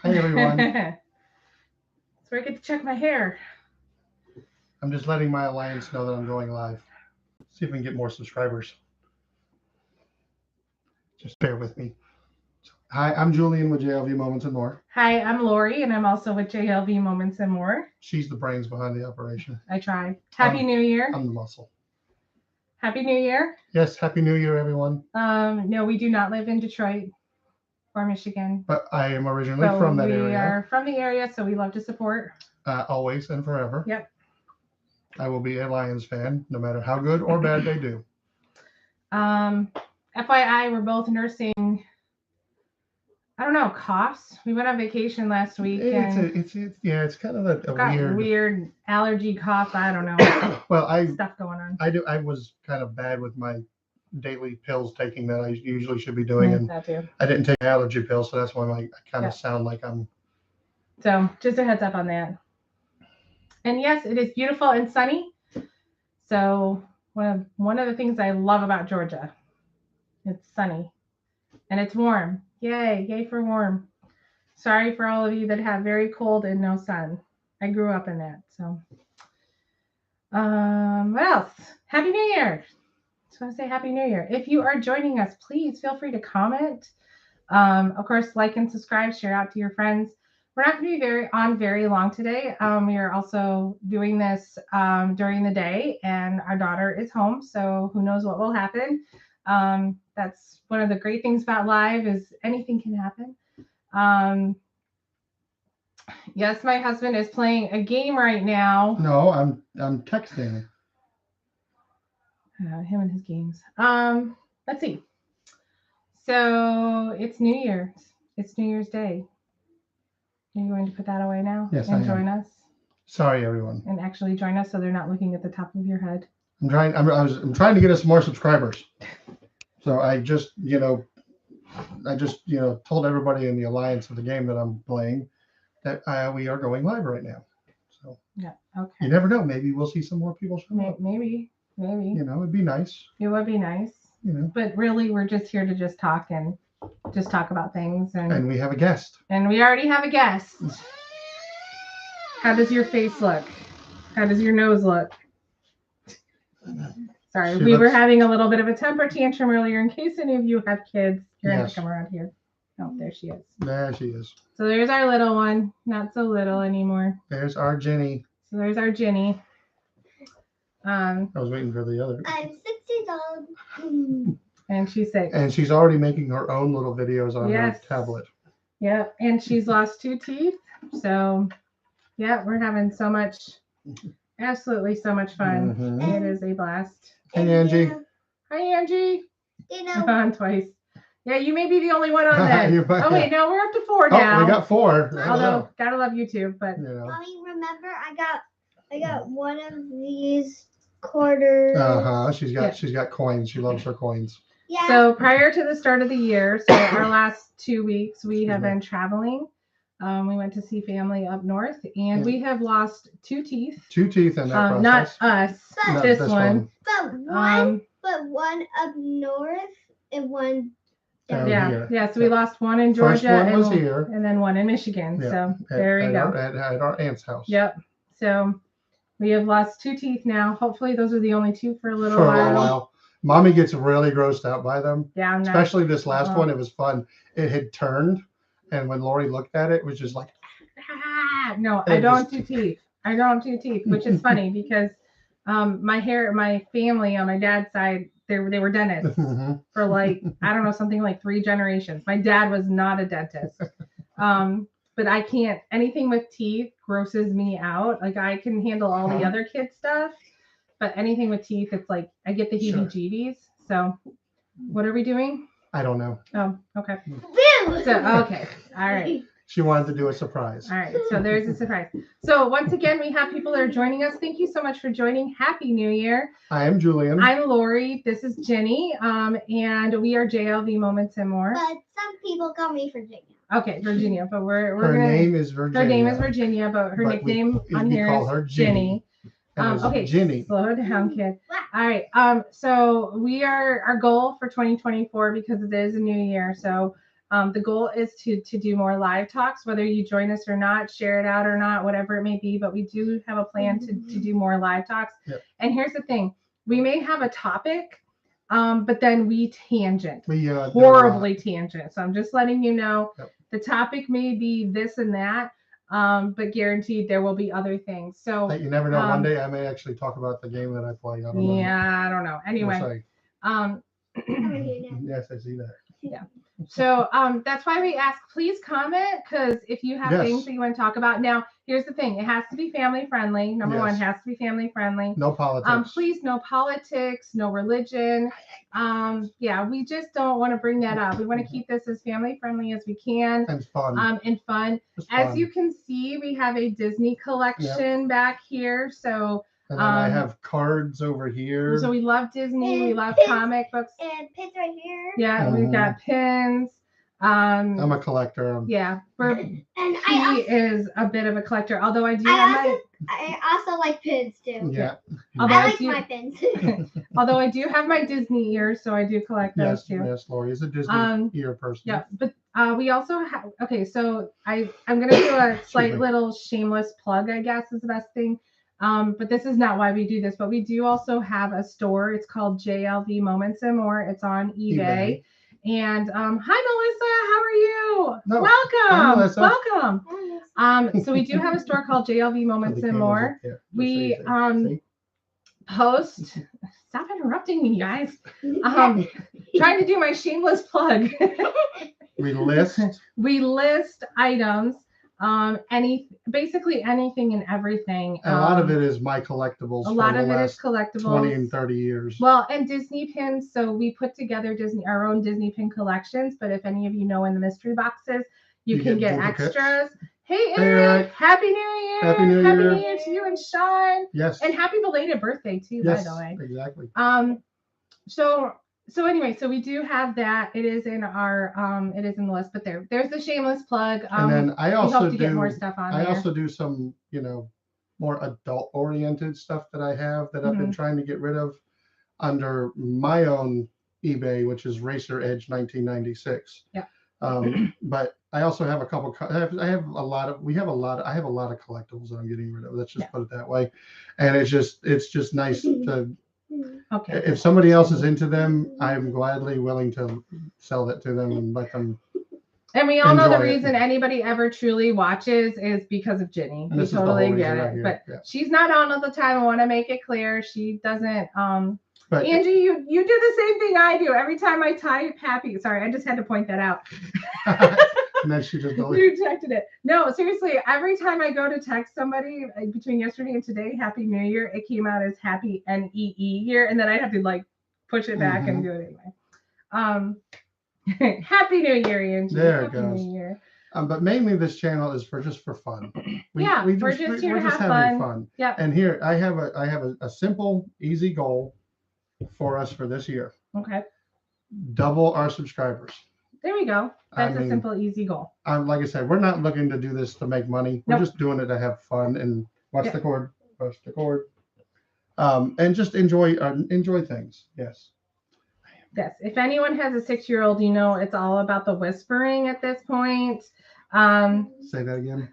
Hi, everyone. That's where I get to check my hair. I'm just letting my alliance know that I'm going live. See if we can get more subscribers. Just bear with me. Hi, I'm Julian with JLV Moments and More. Hi, I'm Lori, and I'm also with JLV Moments and More. She's the brains behind the operation. I try. Happy New Year. I'm the muscle. Happy New Year. Yes, Happy New Year, everyone. No, we do not live in Detroit or Michigan. But I am originally from that area. We are from the area, so we love to support. Always and forever. Yep. I will be a Lions fan, no matter how good or bad they do. FYI, we're both nursing. I don't know, coughs. We went on vacation last week. It's kind of a weird allergy cough. I don't know. Well, stuff going on. I was kind of bad with my daily pills taking that I usually should be doing, and that too. I didn't take allergy pills, so that's why I kind of sound like I'm. So just a heads up on that. And yes, it is beautiful and sunny. So one of the things I love about Georgia, it's sunny and it's warm. Yay for warm. Sorry for all of you that have very cold and no sun. I grew up in that. So what else? Happy New Year. Just want to say Happy New Year. If you are joining us, please feel free to comment. Of course, like and subscribe, share out to your friends. We're not going to be very long today. We are also doing this during the day, and our daughter is home, so who knows what will happen. That's one of the great things about live is anything can happen. Yes, my husband is playing a game right now. No, I'm texting. Him and his games. Let's see. So it's New Year's. It's New Year's Day. Are you going to put that away now? Yes, and join us? Sorry, everyone. And actually join us so they're not looking at the top of your head. I'm trying to get us more subscribers. So I just told everybody in the alliance of the game that I'm playing that we are going live right now. So yeah, okay. You never know. Maybe we'll see some more people show up. Maybe. It'd be nice. It would be nice. But really, we're just here to just talk and just talk about things. And we have a guest. And we already have a guest. How does your face look? How does your nose look? Sorry, we were having a little bit of a temper tantrum earlier. In case any of you have kids, you're going to come around here. Oh, there she is. There she is. So there's our little one. Not so little anymore. There's our Jenny. So there's our Jenny. I was waiting for the other. I'm 6 years old. And she's 6. And she's already making her own little videos on her tablet. Yep. And she's lost 2 teeth. So, yeah, we're having absolutely so much fun. Mm-hmm. It is a blast. Hey, Angie. Hi, Angie. On twice. Yeah, you may be the only one on that. Oh, wait, no, we're up to 4 now. Oh, we got 4. Although, gotta love YouTube, but. Mommy, remember, I got one of these quarters. She's got coins. She loves her coins. Yeah. So prior to the start of the year, so our last 2 weeks, we have been traveling. We went to see family up north, and we have lost 2 teeth. 2 teeth in that process. Not us. But this one. But one up north and one down here. Yeah. So we lost one in Georgia. First one was here. And then one in Michigan. Yeah. So there you go. At our aunt's house. Yep. So we have lost 2 teeth now. Hopefully those are the only 2 for a little while. Mommy gets really grossed out by them. Yeah. Especially this last one. It was fun. It had turned. And when Lori looked at it, it was just like. No, I don't do teeth. I don't do teeth, which is funny because my family on my dad's side, they were dentists for something like 3 generations. My dad was not a dentist. But I can't, anything with teeth grosses me out. Like I can handle all the other kid stuff, but anything with teeth, it's like, I get the heebie-jeebies. So what are we doing? I don't know. Oh, okay. So, okay. All right. She wanted to do a surprise. All right. So there's a surprise. So once again, we have people that are joining us. Thank you so much for joining. Happy New Year. I am Julian. I'm Lori. This is Jenny. And we are JLV Moments and More. But some people call me Virginia. Okay, Virginia. But her name is Virginia. Her name is Virginia, but her nickname on here is Jenny. Okay, Jenny. Slow down, kid. All right. So our goal for 2024, because it is a new year. So The goal is to do more live talks, whether you join us or not, share it out or not, whatever it may be. But we do have a plan to do more live talks. Yep. And here's the thing: we may have a topic, but then we tangent, horribly tangent. So I'm just letting you know. Yep. The topic may be this and that, but guaranteed there will be other things. So You never know. One day I may actually talk about the game that I play. I don't know. yeah, I don't know. Anyway, Yes, I see that. yeah. So that's why we ask, please comment, because if you have things that you want to talk about. Now, here's the thing: it has to be family friendly. Number one, it has to be family friendly. No politics. Please, no politics, no religion. Yeah, we just don't want to bring that up. We want to keep this as family friendly as we can. And fun. And fun. As you can see, we have a Disney collection back here. So. And then I have cards over here. So we love Disney. We love comic books. And pins right here. Yeah, we've got pins. I'm a collector. Yeah, And he is a bit of a collector. Although I do I also like pins too. Yeah. Although I like my pins. Although I do have my Disney ears, so I do collect those too. Yes, Lori is a Disney ear person. Yeah, but we also have. Okay, so I'm gonna do a slight little shameless plug, I guess is the best thing. But this is not why we do this, but we do also have a store. It's called JLV Moments and More. It's on eBay. And hi, Melissa, how are you? No, welcome, hi, welcome. So we do have a store called JLV Moments and More. We post. Stop interrupting me, guys. Trying to do my shameless plug. We list items. Basically anything and everything. And a lot of it is my collectibles. A lot of it is collectibles. 20 and 30 years. Well, and Disney pins. So we put together our own Disney pin collections. But if any of you know in the mystery boxes, you can get extras. Hey, Eric! Happy New Year! Happy New Year to you and Sean. Yes. And happy belated birthday too, by the way. Exactly. So anyway, so we do have that. It is in our it is in the list, but there's the shameless plug. And then I also hope to get more stuff on there. I also do some, more adult oriented stuff that I have that I've been trying to get rid of under my own eBay, which is Racer Edge 1996. Yeah. But I also have a couple. I have a lot of collectibles that I'm getting rid of. Let's just put it that way. And it's just nice to. Okay. If somebody else is into them, I'm gladly willing to sell that to them and let them. And we all know the reason anybody ever truly watches is because of Ginny. We totally get it. But she's not on all the time. I want to make it clear. She doesn't. But Angie, you do the same thing I do. Every time I type happy. Sorry, I just had to point that out. And then she just rejected it. No, seriously, every time I go to text somebody between yesterday and today, Happy New Year, it came out as Happy NEE year, and then I'd have to push it back and do it anyway. Happy New Year, Angie. There Happy it goes. New Year. But mainly this channel is for fun. We're just here to have fun. Yeah. And here I have a simple, easy goal for us for this year. Okay. Double our subscribers. There we go. That's a simple, easy goal. Like I said, we're not looking to do this to make money. We're just doing it to have fun and watch the cord, push the cord, and just enjoy things. Yes. Yes. If anyone has a 6-year-old, it's all about the whispering at this point. Say that again.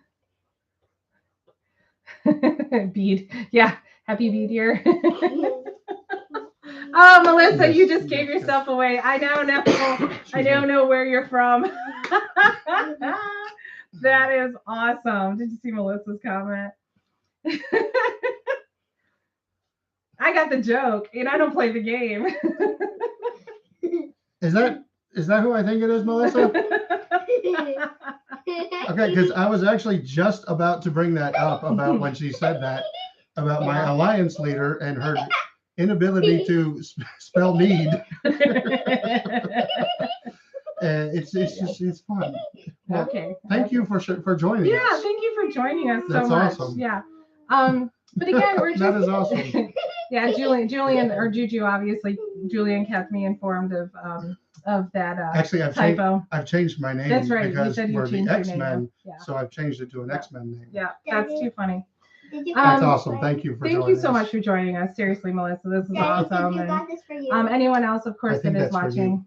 Bead. Yeah. Happy bead year. Oh, Melissa, you just gave yourself away. I now know. I now know where you're from. That is awesome. Did you see Melissa's comment? I got the joke, and I don't play the game. Is that who I think it is, Melissa? Okay, because I was actually just about to bring that up about when she said that about my alliance leader and her inability to spell need. It's fun. Well, okay. Thank you for joining us. Yeah, thank you for joining us so much. That's awesome. Yeah. But again, we're just that is awesome. Yeah, Julian or Juju, obviously, Julian kept me informed of that Actually, typo. I've changed my name. That's right. Because we're the X-Men, yeah. So I've changed it to an X-Men name. Yeah, that's too funny. That's awesome. Thank you for joining us. Thank you so much for joining us. Seriously, Melissa, this is awesome. Got this for you. Anyone else, of course, that is watching.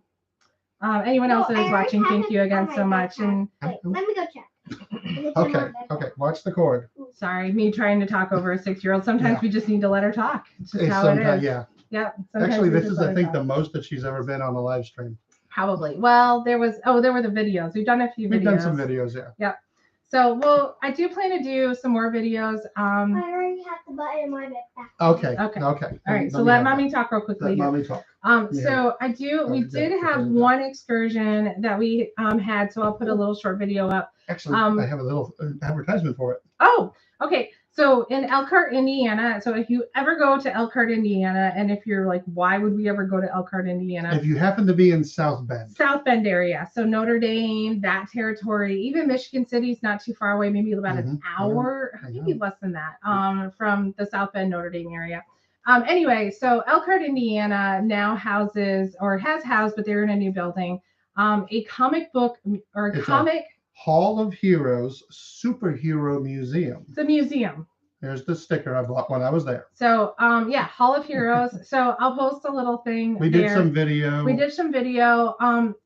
Anyone else No, that is I already watching, have thank it you on again my so much. backpack. And Wait, let me go check. If it's in Okay, my backpack. okay. Watch the cord. sorry, me trying to talk over a 6-year-old. Sometimes Yeah. we just need to let her talk. It's just It's how it sometimes, is. yeah. Yep. Sometimes Actually, we this just is, let I her think, talk. the most that she's ever been on a live stream. Probably. Well, there were the videos. We've done a few videos. We've done some videos, yeah. So, well, I do plan to do some more videos. I already have the button in my backpack. Okay. Okay. Okay. All right. So let mommy talk real quickly Let here. mommy talk. Yeah. So we good. did have Okay. one excursion that we had. So I'll put a little short video up. Actually, I have a little advertisement for it. Oh, okay. So in Elkhart, Indiana. So if you ever go to Elkhart, Indiana, and if you're like, why would we ever go to Elkhart, Indiana? If you happen to be in South Bend. South Bend area. So Notre Dame, that territory, even Michigan City's not too far away, maybe about an hour, maybe less than that, from the South Bend, Notre Dame area. Anyway, so Elkhart, Indiana now houses or has housed, but they're in a new building, a comic book or It's a comic. Hall of Heroes Superhero Museum. It's a museum. There's the sticker I bought when I was there. So, yeah, Hall of Heroes. So I'll post a little thing. We did some video. We did some video.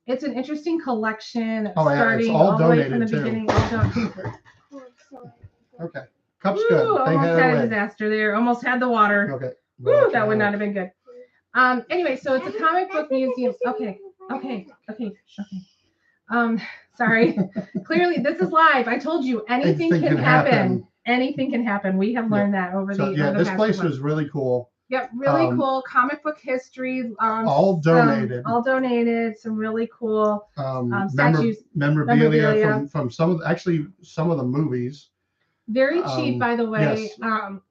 It's an interesting collection. Oh, yeah, starting it's all the way from the donated, too. beginning. All donated. Okay. Cup's Woo, good. They almost had had it a away. disaster there. Almost had the water. Okay. Woo, that would not have been good. Anyway, so it's a comic book museum. Okay. Sorry. Clearly, this is live. I told you anything can happen. Anything can happen. We have learned that over So, the yeah, over the this past place month. was really cool. Yep, really cool comic book history. All donated. All donated. Some really cool statues, memorabilia from some of the movies. Very cheap, by the way. Yes.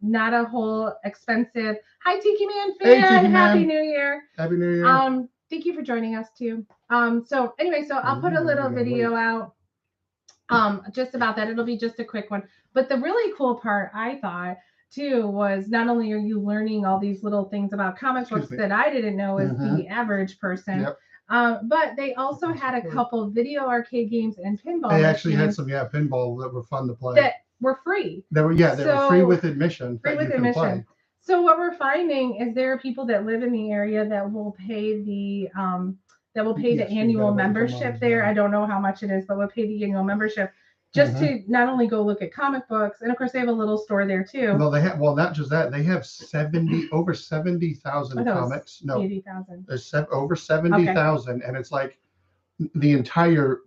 Not a whole expensive. Hi, Tiki Man fan. Hey, Tiki Man. Happy New Year. Happy New Year. Thank you for joining us too. So anyway, so I'll put a little video out just about that. It'll be just a quick one. But the really cool part, I thought, too, was not only are you learning all these little things about comic books that I didn't know as the average person, Yep. But they also had a couple video arcade games and pinball They actually had machines some pinball that were fun to play. that were free. They were free with admission. Free with admission. So what we're finding is there are people that live in the area that will pay the annual membership there. I don't know how much it is, but we'll pay the annual membership just to not only go look at comic books, and of course they have a little store there too. Well, not just that, they have over 70,000 comics. No, 80,000. There's over 70,000, and it's like the entire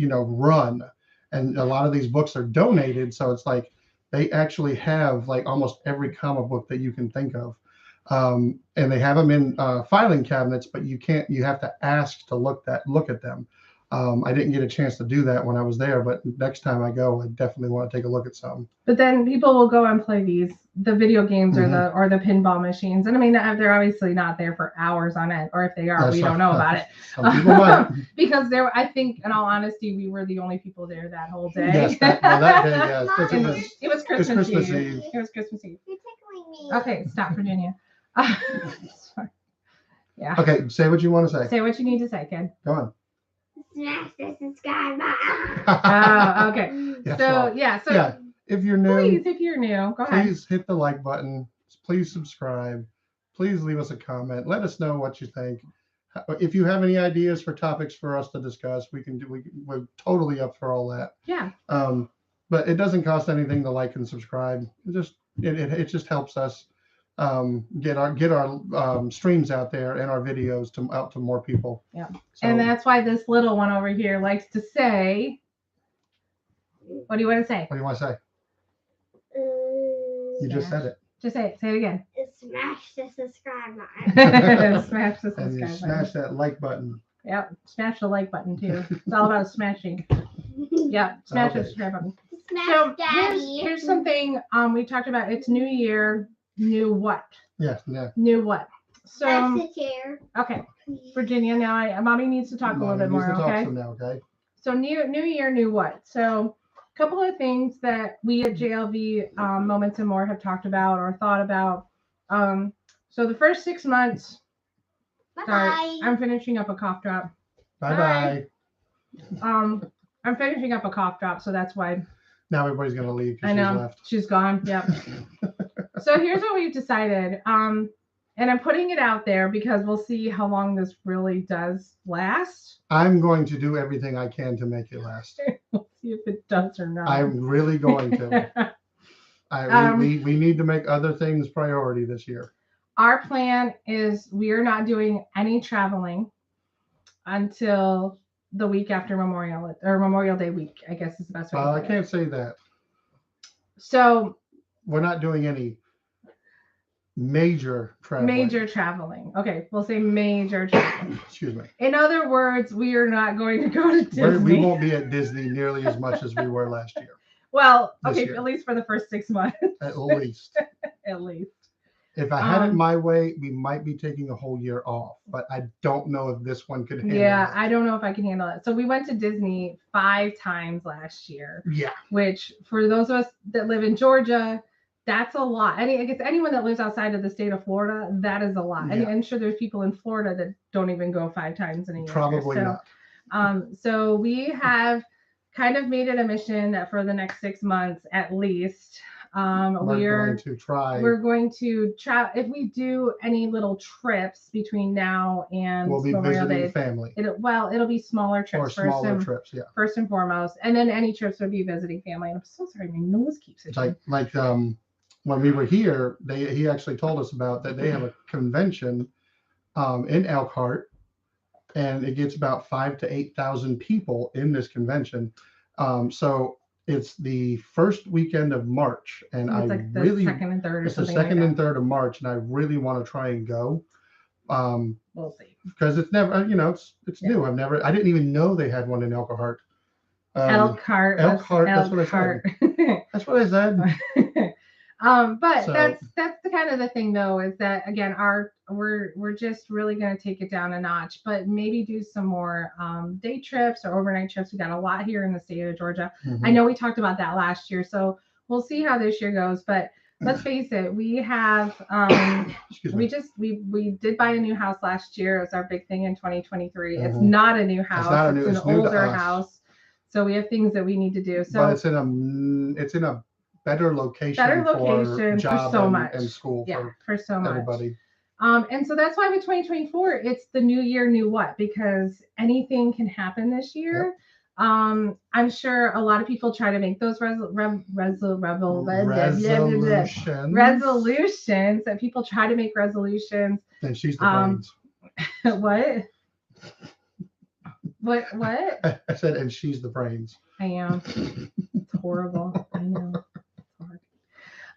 run. And a lot of these books are donated, so it's like they actually have like almost every comic book that you can think of, and they have them in filing cabinets, but you have to ask to look at them. I didn't get a chance to do that when I was there, but next time I go, I definitely want to take a look at some. But then people will go and play the video games or the pinball machines, and I mean they're obviously not there for hours on end, or if they are, we don't know about it. Some people might. Because I think, in all honesty, we were the only people there that whole day. Yes, that day, yes. It was Christmas Eve. Eve. It was Christmas Eve. You're tickling me. Okay, stop, Virginia. Sorry. Yeah. Okay, say what you want to say. Say what you need to say, kid. Go on. Smash the subscribe button. Oh, okay. Yes, So if you're new, please, if you're new, go ahead. Please hit the like button. Please subscribe. Please leave us a comment. Let us know what you think. If you have any ideas for topics for us to discuss, we're totally up for all that. Yeah. But it doesn't cost anything to like and subscribe. It just helps us get our streams out there and our videos out to more people. Yeah. So, And that's why this little one over here likes to say, what do you want to say? what do you want to say? You just said it. Just say it. Say it again. Smash the subscribe button. Smash the And you subscribe smash button. that like button. Yep. Smash the like button too. It's all about smashing. Yep. Smash the Okay. subscribe button. Smash So Daddy. here's something we talked about. It's New Year, new what? Yeah. New what? That's So the chair. okay, Virginia. Now mommy needs to talk a little bit more. Okay. Okay. So new year, new what? So a couple of things that we at JLV Moments and More have talked about or thought about. So the first 6 months. Bye Sorry, bye. I'm finishing up a cough drop. Bye. I'm finishing up a cough drop, so that's why. Now everybody's gonna leave I because she's know left. she's gone. Yep. So here's what we've decided. And I'm putting it out there because we'll see how long this really does last. I'm going to do everything I can to make it last. We'll see if it does or not. I'm really going to. We need to make other things priority this year. Our plan is we are not doing any traveling until the week after Memorial Day week, I guess is the best way. I can't say that. So we're not doing any major traveling. Major traveling. Okay, we'll say major traveling. Excuse me. In other words, we are not going to go to Disney. We won't be at Disney nearly as much as we were last year. Well, okay, at least for the first 6 months. At least. At least. If I had it my way, we might be taking a whole year off, but I don't know if this one could handle it. Yeah, I don't know if I can handle it. So we went to Disney 5 times last year. Yeah. Which, for those of us that live in Georgia, that's a lot. I guess anyone that lives outside of the state of Florida, that is a lot. Yeah. I'm sure there's people in Florida that don't even go 5 times in a year. Probably not. So we have kind of made it a mission that for the next 6 months at least, we're going to try. If we do any little trips between now and we'll be Memorial visiting Day, family. It'll be smaller trips. Trips, yeah. First and foremost, and then any trips would be visiting family. And I'm so sorry, my nose keeps itching. Like when we were here, he actually told us about that they have a convention in Elkhart, and it gets about 5,000 to 8,000 people in this convention. So it's the first weekend of March, and it's like the second and third. It's the second and third of March, and I really want to try and go. We'll see. Because it's never, it's new. I didn't even know they had one in Elkhart. Elkhart. That's what I said. That's what I said. But that's the kind of the thing though, is that again, we're just really going to take it down a notch, but maybe do some more day trips or overnight trips. We got a lot here in the state of Georgia. Mm-hmm. I know we talked about that last year, so we'll see how this year goes. But let's face it, we have we did buy a new house last year. It was our big thing in 2023. Mm-hmm. It's not a new house. It's an older house. So we have things that we need to do. So but it's in a better location for job so much and school for so much. Everybody. And so that's why with 2024, it's the new year, new what, because anything can happen this year. Yep. I'm sure a lot of people try to make those resolutions that people try to make resolutions. And she's the brains. What? I said, and she's the brains. I am. It's horrible. I know. It's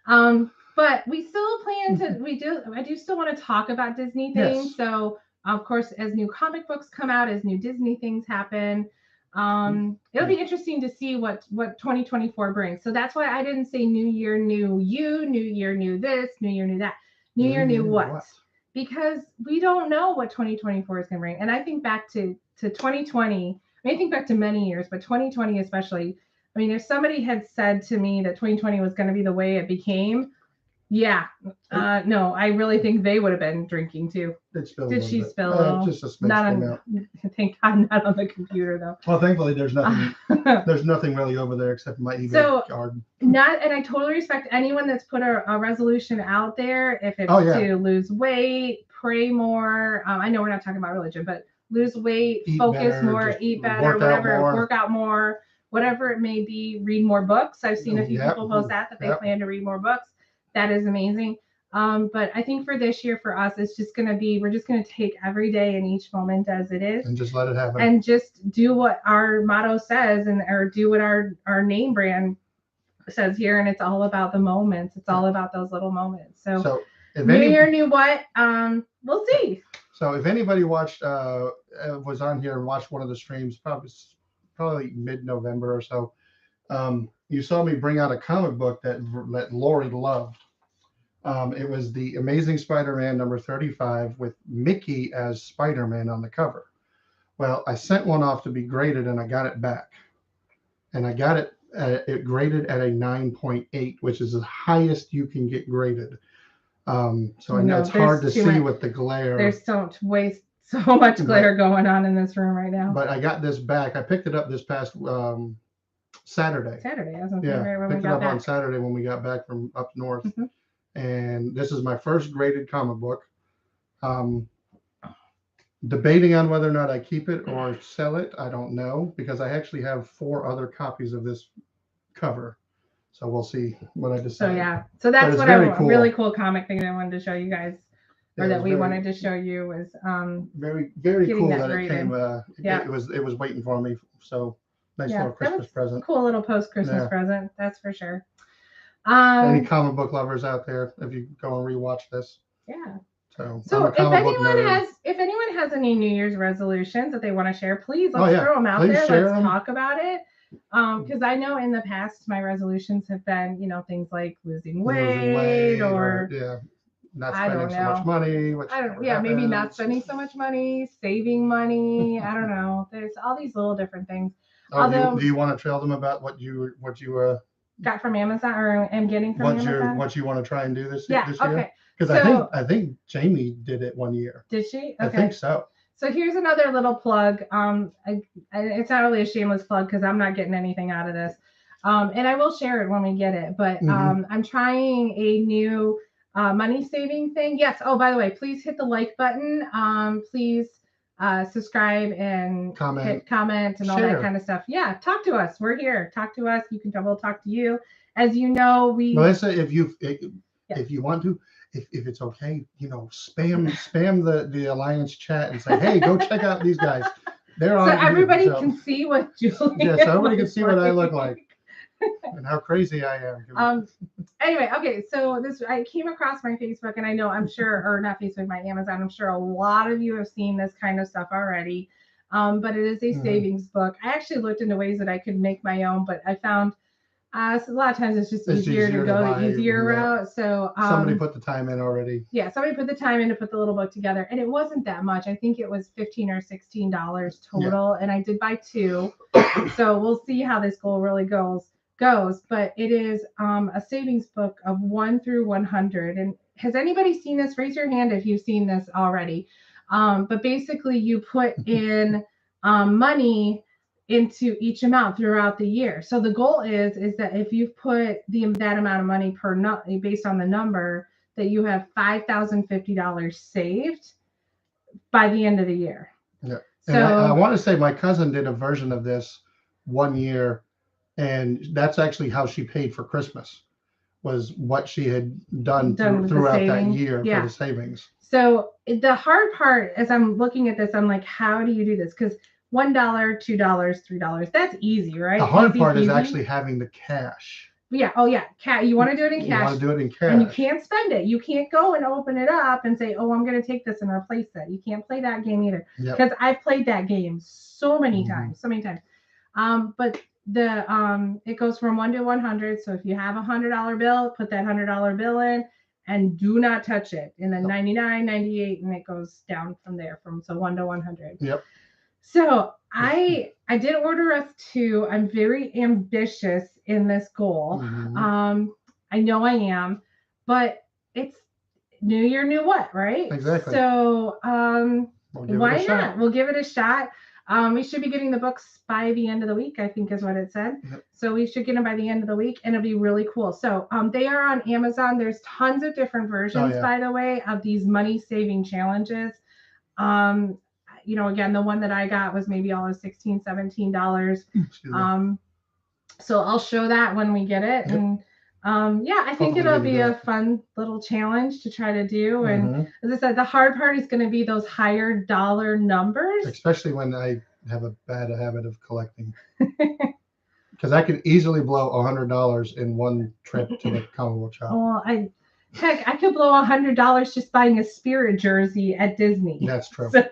hard. But we still plan to, I do still want to talk about Disney things. Yes. So of course, as new comic books come out, as new Disney things happen, it'll be interesting to see what 2024 brings. So that's why I didn't say new year, new you, new year, new this, new year, new that, new year, new what? Because we don't know what 2024 is going to bring. And I think back to 2020, I think back to many years, but 2020 especially. I mean, if somebody had said to me that 2020 was going to be the way it became, no, I really think they would have been drinking too. Did she spill a little? Just a smidge. Thank God, not on the computer though. Well, thankfully, there's nothing. There's nothing really over there except my eBay garden. And I totally respect anyone that's put a resolution out there. If it's to lose weight, pray more. I know we're not talking about religion, but lose weight, focus more, eat better, work out more, whatever it may be. Read more books. I've seen a few people post that they plan to read more books. That is amazing. But I think for this year, for us, it's just going to be, we're just going to take every day and each moment as it is. And just let it happen. And just do what our motto says or do what our name brand says here. And it's all about the moments. It's all about those little moments. So if new year, new what? We'll see. So if anybody was on here and watched one of the streams, probably mid-November or so, you saw me bring out a comic book that Lori loved. It was the Amazing Spider-Man number 35 with Mickey as Spider-Man on the cover. Well, I sent one off to be graded and I got it back. And I got it graded at a 9.8, which is the highest you can get graded. So I know it's hard to see with the glare. There's so much glare going on in this room right now. But I got this back. I picked it up this past Saturday. I was picked it up on Saturday when we got back from up north. Mm-hmm. And this is my first graded comic book. Debating on whether or not I keep it or sell it. I don't know, because I actually have 4 other copies of this cover. So we'll see what I decide. So yeah, so that's it's what very a cool. really cool comic thing that I wanted to show you guys, or Yeah, that it's we very- wanted to show you was very getting cool that that it graded. came. Yeah. It was waiting for me. So nice Yeah, little that Christmas was present. cool little post Christmas Yeah. present, that's for sure. Any comic book lovers out there, if you go and rewatch this. Yeah. So So I'm a comic book nerd. if anyone has any New Year's resolutions that they want to share, please Oh, let's yeah. throw them out Please there. share Let's 'em. talk about it. Because I know in the past my resolutions have been, things like losing weight or yeah, not I spending don't so much know. money. Which I don't. never Yeah, maybe not happens. spending so much money, saving money. I don't know. There's all these little different things. Oh, Although do you want to tell them about what you got from Amazon or am getting from Amazon? what you want to try and do this Yeah. this year? Okay. Because I think Jamie did it one year. Did she? Okay. I think so. So here's another little plug. It's not really a shameless plug because I'm not getting anything out of this. And I will share it when we get it. But I'm trying a new money saving thing. Yes. Oh, by the way, please hit the like button. Please subscribe and hit comment and all that kind of stuff. Yeah. Talk to us. We're here. Talk to us. We'll talk to you. As you know, Melissa, if you want to. If it's okay, spam the Alliance chat and say, hey, go check out these guys. They're on. So everybody can see what Julie. Yeah, so everybody can see what I look like and how crazy I am. Anyway, okay, so I came across my Facebook, and I'm sure, or not Facebook, my Amazon. I'm sure a lot of you have seen this kind of stuff already. But it is a savings book. I actually looked into ways that I could make my own, but I found. So a lot of times it's just easier to go the easier route. So somebody put the time in already. Yeah, somebody put the time in to put the little book together, and it wasn't that much. I think it was $15 or $16 total, and I did buy 2. So we'll see how this goal really goes. But it is a savings book of 1 through 100. And has anybody seen this? Raise your hand if you've seen this already. But basically, you put in money into each amount throughout the year. So the goal is that if you've put that amount of money based on the number, that you have $5,050 saved by the end of the year. Yeah. So and I want to say my cousin did a version of this one year, and that's actually how she paid for Christmas, was what she had done throughout that year for the savings. So the hard part, as I'm looking at this, I'm like, how do you do this? Because $1, $2, $3. That's easy, right? The hard part is actually having the cash. Yeah. Oh, yeah. You want to do it in cash. You want to do it in cash. And you can't spend it. You can't go and open it up and say, oh, I'm going to take this and replace it. You can't play that game either. Because I've played that game so many times. But it goes from 1 to 100. So if you have a $100 bill, put that $100 bill in and do not touch it. And then 99, 98, and it goes down from there. So 1 to 100. Yep. So I did order us 2. I'm very ambitious in this goal. I know I am, but it's new year, new what, right? Exactly. So why not? We'll give it a shot. We should be getting the books by the end of the week, I think is what it said. Yep. So we should get them by the end of the week, and it'll be really cool. So they are on Amazon. There's tons of different versions, by the way, of these money saving challenges. Again, the one that I got was maybe all of $16, $17. So I'll show that when we get it. Yep. And I think it'll be a fun little challenge to try to do. And as I said, the hard part is going to be those higher dollar numbers. Especially when I have a bad habit of collecting. Because I could easily blow $100 in one trip to the comic book shop. Well, I could blow $100 just buying a Spirit jersey at Disney. That's true. So,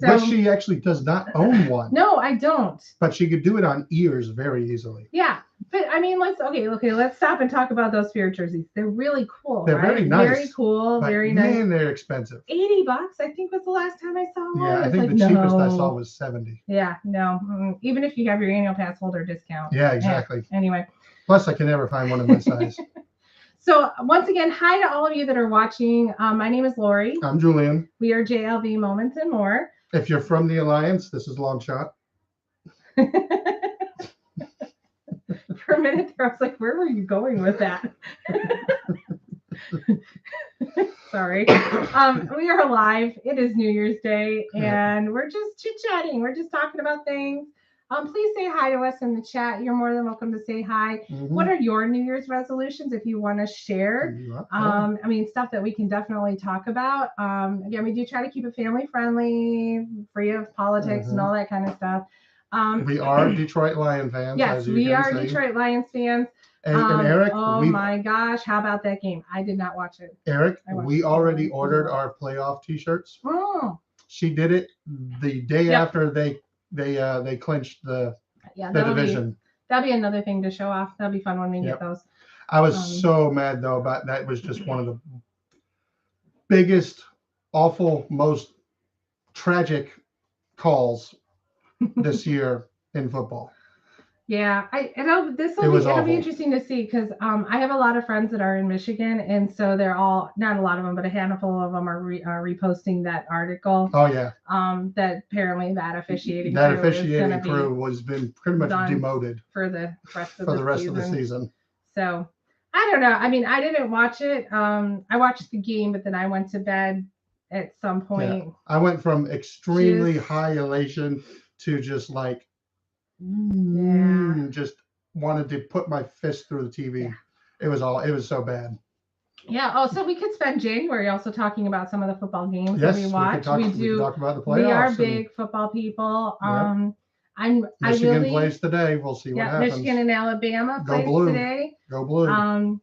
but she actually does not own one. No, I don't. But she could do it on ears very easily. Yeah, but let's stop and talk about those Spirit jerseys. They're really cool. They're very nice. Very cool. But very nice. Man, they're expensive. $80, I think, was the last time I saw one. Yeah, I think the cheapest I saw was $70. Yeah, no. Even if you have your annual pass holder discount. Yeah, exactly. Yeah. Anyway. Plus, I can never find one in my size. So once again, hi to all of you that are watching. My name is Lori. I'm Julian. We are JLV Moments and More. If you're from the Alliance, this is Long Shot. For a minute there, I was like, where were you going with that? Sorry. We are live. It is New Year's Day, and we're just chit-chatting. We're just talking about things. Please say hi to us in the chat. You're more than welcome to say hi. What are your New Year's resolutions if you want to share? I mean, stuff that we can definitely talk about. Again, we do try to keep it family friendly, free of politics and all that kind of stuff. We are Detroit Lion fans. Yes, we are Detroit Lions fans. And Eric, oh my gosh, how about that game? I did not watch it. Eric, we already ordered our playoff T-shirts. Oh. She did it the day after they clinched the division. That'll be another thing to show off. That'll be fun when we get those. I was so mad though about that. Was just one of the biggest, awful, most tragic calls this year in football. Yeah, it'll be interesting to see because I have a lot of friends that are in Michigan, and so they're all, not a lot of them, but a handful of them are reposting that article. Oh yeah. That apparently that officiating crew was been pretty much demoted for the rest of the season. So I don't know. I mean, I didn't watch it. I watched the game, but then I went to bed at some point. Yeah. I went from extremely high elation to just like. Just wanted to put my fist through the TV. Yeah. It was so bad. Yeah. Oh, so we could spend January also talking about some of the football games that we watch. We do talk about the playoffs. We are big football people. Michigan plays today. We'll see what happens. Michigan and Alabama plays today. Go Blue.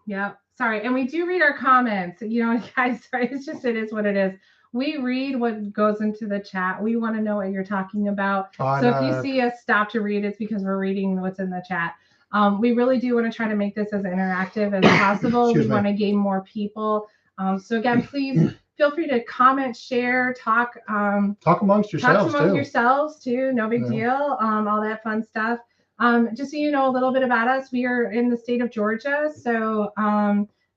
Yeah. Sorry. And we do read our comments. You know, guys, sorry, it is what it is. We read what goes into the chat. We want to know what you're talking about. So if you see us stop to read, it's because we're reading what's in the chat. We really do want to try to make this as interactive as possible. We want to gain more people. So again, please feel free to comment, share, talk amongst yourselves too. No big deal. All that fun stuff. Just so you know a little bit about us, we are in the state of Georgia. So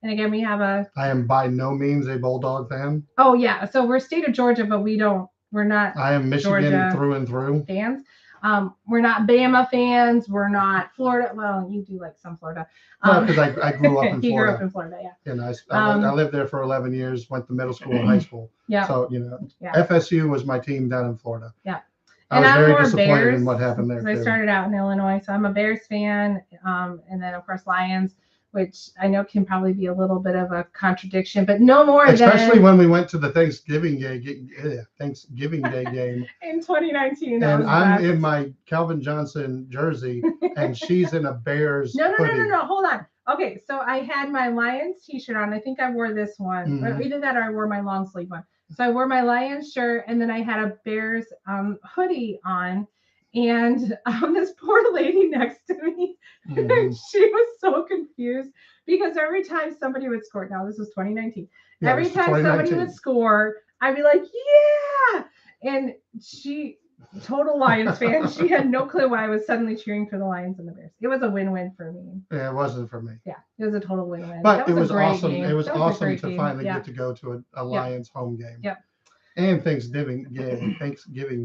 and again, we have I am by no means a Bulldog fan. Oh yeah, so we're state of Georgia, but we're not. I am Michigan Georgia through and through fans. We're not Bama fans. We're not Florida. Well, you do like some Florida. Because I grew up in Florida. He grew up in Florida, yeah. And I lived there for 11 years. Went to middle school and high school. Yeah. So FSU was my team down in Florida. Yeah. I was very disappointed in what happened there. I started out in Illinois, so I'm a Bears fan, and then of course Lions, which I know can probably be a little bit of a contradiction, but no more especially when we went to the Thanksgiving Day game in 2019. And I'm in my Calvin Johnson jersey, and she's in a Bears. No, hold on. Okay, so I had my Lions t-shirt on. I think I wore this one. Either that or I wore my long sleeve one. So I wore my Lions shirt, and then I had a Bears hoodie on. And this poor lady next to me, she was so confused because every time somebody would score, now this was 2019, every time somebody would score, I'd be like, yeah. And she, total Lions fan, she had no clue why I was suddenly cheering for the Lions and the Bears. It was a win-win for me. Yeah, it wasn't for me. Yeah, it was a total win-win. But it was awesome. Game. It was awesome to finally get to go to a Lions home game. Yep. And Thanksgiving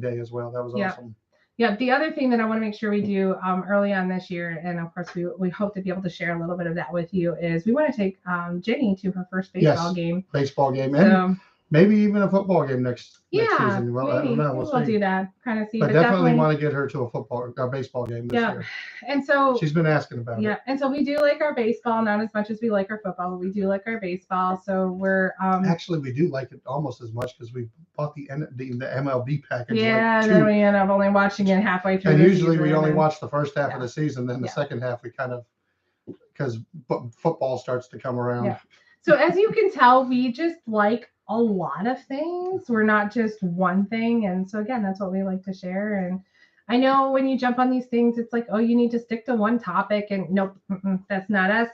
Day as well. That was awesome. Yeah, the other thing that I want to make sure we do early on this year, and of course we hope to be able to share a little bit of that with you, is we want to take Jenny to her first baseball game. Baseball game, and maybe even a football game next season. Well, maybe. I don't know. We'll do that, kind of see. But definitely want to get her to a baseball game this year. And so she's been asking about it. Yeah, and so we do like our baseball, not as much as we like our football, but we do like our baseball. So we're actually we do like it almost as much because we bought the MLB package. Yeah, then we end up only watching it halfway through. And usually we only watch the first half of the season, then the second half we kind of because football starts to come around. Yeah. So as you can tell, we just like a lot of things. We're not just one thing. And so again, that's what we like to share. And I know when you jump on these things, it's like, oh, you need to stick to one topic. And nope, that's not us.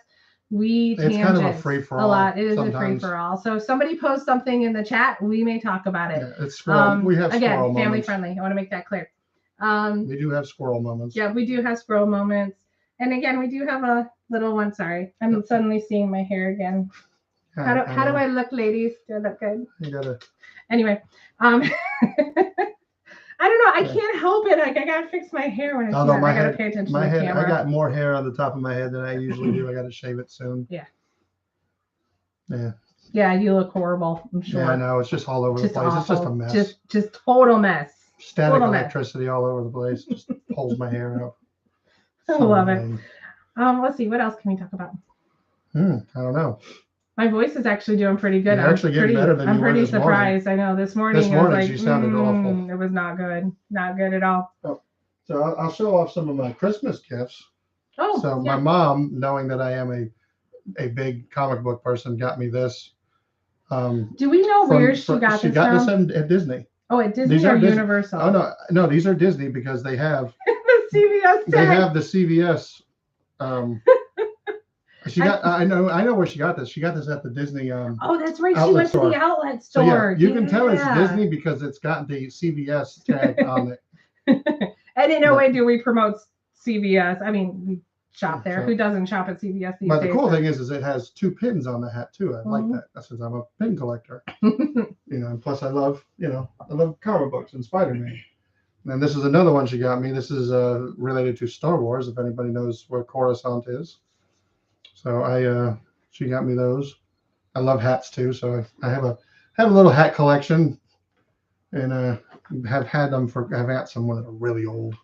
It's kind of a free for all. A lot. It is a free for all. So if somebody posts something in the chat, we may talk about it. Yeah, it's squirrel. We have again, squirrel family moments. Friendly. I want to make that clear. We do have squirrel moments. Yeah, we do have squirrel moments. And again, we do have a little one. Sorry, I'm suddenly seeing my hair again. How do I look, ladies? Do I look good? You gotta. Anyway, I don't know. I can't help it. Like I gotta fix my hair when I gotta pay attention to the camera. I got more hair on the top of my head than I usually do. I gotta shave it soon. Yeah. Yeah. Yeah, you look horrible. I'm sure. Yeah, I know. It's just all over Just the place. It's just a awful. mess. Just total mess. Static total mess. electricity all over the place. Just pulls my hair out. I So love it. annoying. Let's see. What else can we talk about? I don't know. My voice is actually doing pretty good. You're actually getting better than I'm you were pretty this morning. surprised. I know this morning. This morning I was like, you sounded awful. It was not good. Not good at all. So I'll show off some of my Christmas gifts. Oh, So my mom, knowing that I am a big comic book person, got me this. Do we know where she got this from? This at Disney. Oh, at Disney These or are Disney. Universal? Oh no, these are Disney because they have the CVS tag. they have the CVS. I know where she got this. She got this at the Disney. Oh, that's right. She outlet went store. to the outlet So store. yeah, you can tell it's Disney because it's got the CVS tag on it. And in no way do we promote CVS. I mean, we shop there. So- Who doesn't shop at CVS these But days? the cool thing is it has 2 pins on the hat too. I like Mhm. that. That's because I'm a pin collector. And plus I love comic books and Spider-Man. And this is another one she got me. This is related to Star Wars, if anybody knows where Coruscant is. So she got me those. I love hats too, so I have a little hat collection, and have had some that are really old.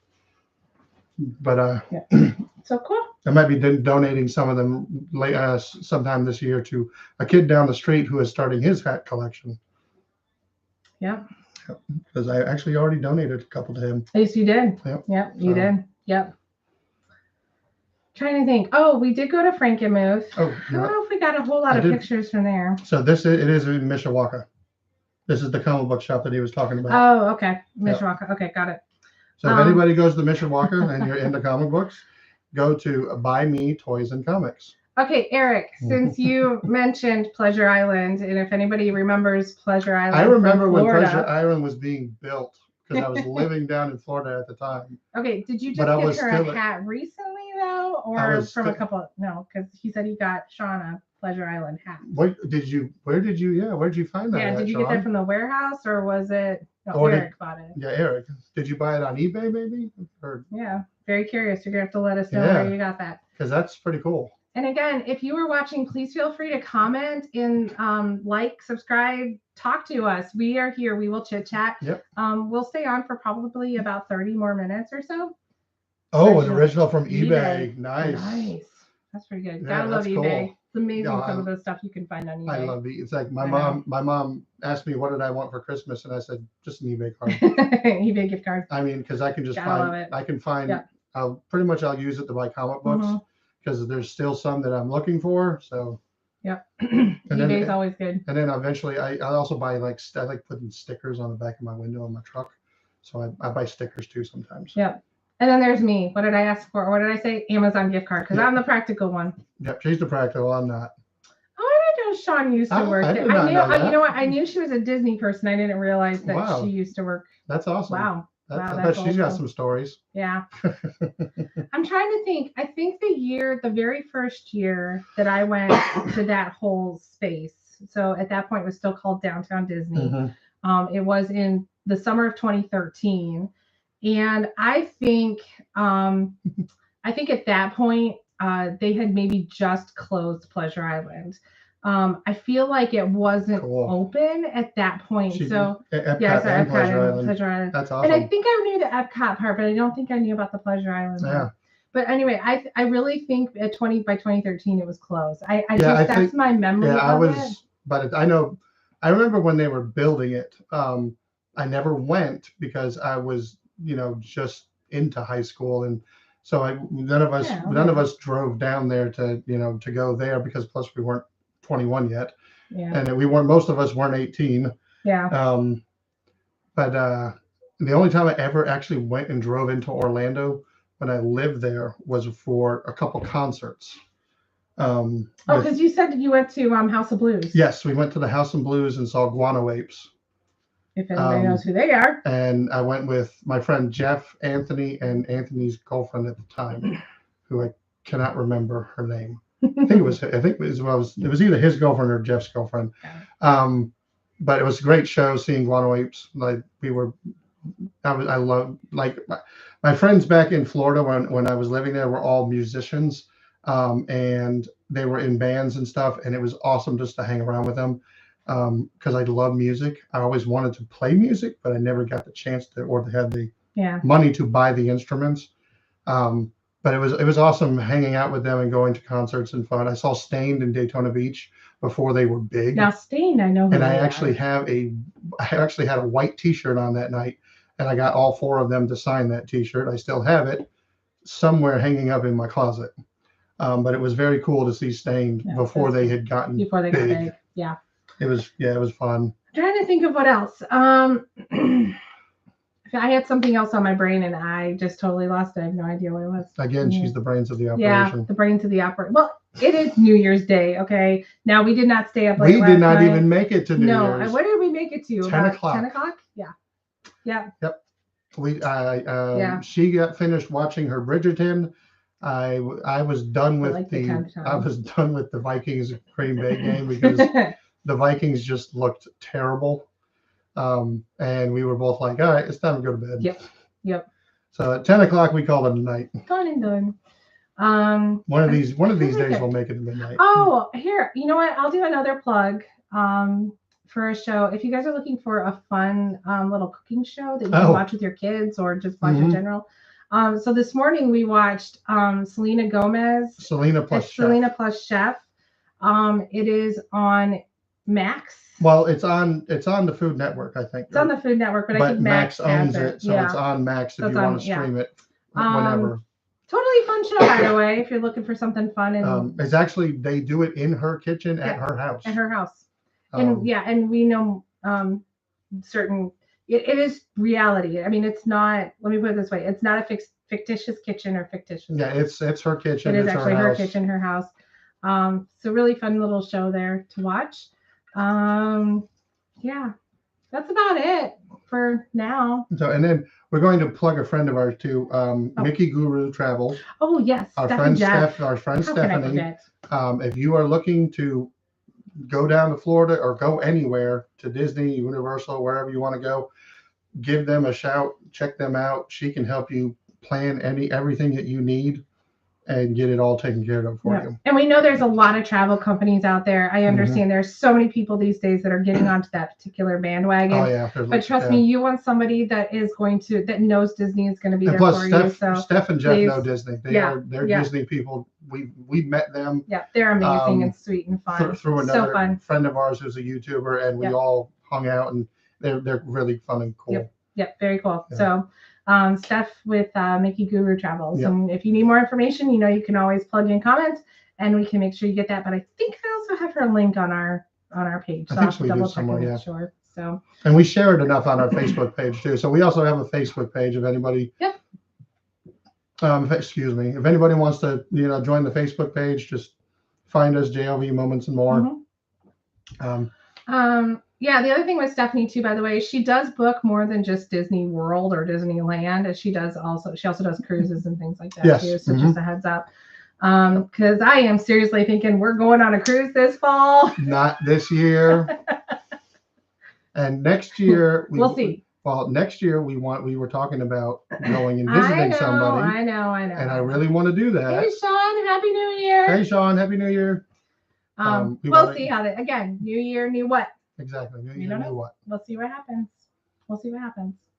But So cool. I might be donating some of them sometime this year to a kid down the street who is starting his hat collection. Yeah. Because I actually already donated a couple to him. Yes, you did. Yep. You did. Yep. Trying to think. Oh, we did go to Frankenmuth. Oh, I don't know if we got a whole lot of pictures from there. So it is in Mishawaka. This is the comic book shop that he was talking about. Oh, okay. Mishawaka. Okay, got it. So if anybody goes to Mishawaka and you're into comic books, go to Buy Me Toys and Comics. Okay, Eric, since you mentioned Pleasure Island, and if anybody remembers Pleasure Island, I remember when Florida, Pleasure Island was being built because I was living down in Florida at the time. Okay, did you But I was just get her still- a hat recently though, or from a couple? No, because he said he got Sean a Pleasure Island hat. Where did you find that? Yeah, did you get that from the warehouse or was it? No, Or Eric bought it. Yeah, Eric. Did you buy it on eBay maybe? Or Yeah, very curious. You're gonna have to let us know Yeah. where you got that. because that's pretty cool. And again, if you are watching, please feel free to comment and like, subscribe, talk to us. We are here. We will chit chat. Yep. We'll stay on for probably about 30 more minutes or so. Oh, an original from eBay. eBay. Nice. That's pretty good. Yeah, Gotta love that's eBay. cool. It's amazing Yeah, some of the stuff you can find on eBay. I love it. It's like my I know. mom asked me what did I want for Christmas, and I said just an eBay card. eBay gift card. I mean, because I can just Gotta love find, it. I can find, Yep. I'll use it to buy comic books Mhm. because there's still some that I'm looking for. So, Yep. then- eBay's always good. and then eventually I also buy I like putting stickers on the back of my window on my truck. So I buy stickers too sometimes. Yep. And then there's me. What did I ask for? What did I say? Amazon gift card, because Yeah. I'm the practical one. Yep, she's the practical. I'm not. Oh, I didn't know Sean used to Oh, work I there. did not I knew, know that. you know what? I knew she was a Disney person. I didn't realize that Wow. she used to work. That's awesome. Wow. I Wow, bet that's she's got awesome. some stories. Yeah. I'm trying to think. I think the very first year that I went to that whole space, so at that point it was still called Downtown Disney. Mhm. It was in the summer of 2013. And I think at that point, they had maybe just closed Pleasure Island. I feel like it wasn't Cool. open at that point. So Epcot yeah, so and Epcot Pleasure and Island. Pleasure Island. That's And I awesome. think I knew the Epcot part, but I don't think I knew about the Pleasure Island part. Yeah. But anyway, I really think by 2013 it was closed. I I that's think- my memory. Yeah, I of was, it. but I remember when they were building it. I never went because I was, just into high school, and so none of us drove down there to go there because plus we weren't 21 yet, Yeah. and most of us weren't 18. Yeah. But the only time I ever actually went and drove into Orlando when I lived there was for a couple concerts. Oh, with- because you said you went to House of Blues. Yes, we went to the House of Blues and saw Guano Apes. If anybody knows who they are. And I went with my friend Jeff, Anthony, and Anthony's girlfriend at the time, who I cannot remember her name. I think it was either his girlfriend or Jeff's girlfriend. But it was a great show seeing Guano Apes. I love my friends back in Florida when I was living there were all musicians. and they were in bands and stuff, and it was awesome just to hang around with them because I love music. I always wanted to play music, but I never got the chance to or to have the money to buy the instruments. But it was awesome hanging out with them and going to concerts and fun. I saw Stained in Daytona Beach before they were big. Now Stained, I know. And I actually had a white T-shirt on that night, and I got all 4 of them to sign that T-shirt. I still have it somewhere hanging up in my closet. But it was very cool to see Stained before they had gotten got big. Yeah. It was fun. I'm trying to think of what else. I had something else on my brain and I just totally lost it. I have no idea what it was. Again, she's the brains of the operation. Yeah, the brains of the operation. Well, it is New Year's Day, okay? Now, we did not stay up late We did not even make it to New Year's. No, what did we make it to? 10 o'clock. 10 o'clock? Yeah. Yeah. Yep. She got finished watching her Bridgerton. I was done with I was done with the Vikings Green Bay game because the Vikings just looked terrible. And we were both like, all right, it's time to go to bed. Yep. So at 10 o'clock, we called it a night. Gone and done. One of these days we'll make it to midnight. Oh, here, you know what? I'll do another plug for a show. If you guys are looking for a fun little cooking show that you can watch with your kids or just watch in general. So this morning we watched Selena Gomez. Selena plus Chef. It is on Max. Well, it's on the Food Network, I think. It's on the Food Network, but I think Max owns it, so it's on Max if you want to stream it whenever. Totally fun show, by the way, if you're looking for something fun. And it's actually, they do it in her kitchen at her house. At her house. And we know certain, it is reality. I mean, it's not, let me put it this way, it's not a fictitious kitchen or fictitious house. It's her kitchen. It is actually her kitchen, her house. So really fun little show there to watch. Yeah, that's about it for now. So, and then we're going to plug a friend of ours too, Mickey Guru Travels. Oh yes, our friend Stephanie. If you are looking to go down to Florida or go anywhere to Disney, Universal, wherever you want to go, give them a shout. Check them out. She can help you plan everything that you need and get it all taken care of for you. And we know there's a lot of travel companies out there. I understand there's so many people these days that are getting onto that particular bandwagon. Oh yeah. But trust me, you want somebody that knows Disney is going to be there for you. So Steph and Jeff know Disney. They're Disney people. We met them. Yeah, they're amazing and sweet and fun. Through another friend of ours who's a YouTuber, and we all hung out, and they're really fun and cool. Yep, very cool. Yeah. So Steph with Mickey Guru Travels. And if you need more information, you can always plug in comments and we can make sure you get that. But I think I also have her link on our page. So I think we do somewhere, sure. So, and we share it enough on our Facebook page too. So we also have a Facebook page if anybody excuse me, if anybody wants to, join the Facebook page, just find us, JLV Moments and More. Yeah, the other thing with Stephanie too, by the way, she does book more than just Disney World or Disneyland. And she also does cruises and things like that too. So just a heads up. Because I am seriously thinking we're going on a cruise this fall. Not this year. And next year we'll see. Well, next year we were talking about going and visiting somebody. I know. And I really want to do that. Hey Sean, Happy New Year. Hey Sean, Happy New Year. We'll see how that again. New year, new what? Exactly. New year, new what? We'll see what happens.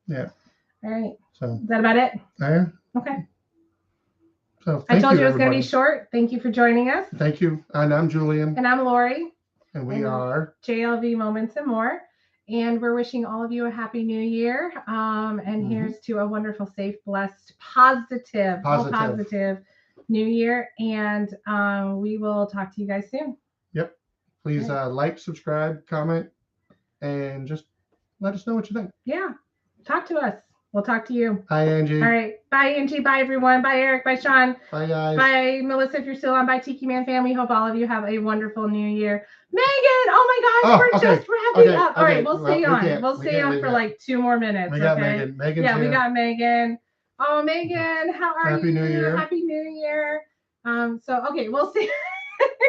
Yeah. All right. So is that about it? Yeah. Okay. So I told you it was going to be short. Thank you for joining us. Thank you. And I'm Julian. And I'm Lori. And we are JLV Moments and More. And we're wishing all of you a happy new year. And here's to a wonderful, safe, blessed, positive new year. And we will talk to you guys soon. Yep. Please like, subscribe, comment, and just let us know what you think. Yeah. Talk to us. We'll talk to you. Hi, Angie. All right. Bye, Angie. Bye, everyone. Bye, Eric. Bye, Sean. Bye, guys. Bye, Melissa, if you're still on. Bye, Tiki Man family. Hope all of you have a wonderful new year. Megan, oh my gosh, we're just wrapping up. All right, we'll stay on. We'll stay on for like 2 more minutes. We got Megan. We got Megan. Oh, Megan, how are you? Happy New Year. Happy New Year. We'll see.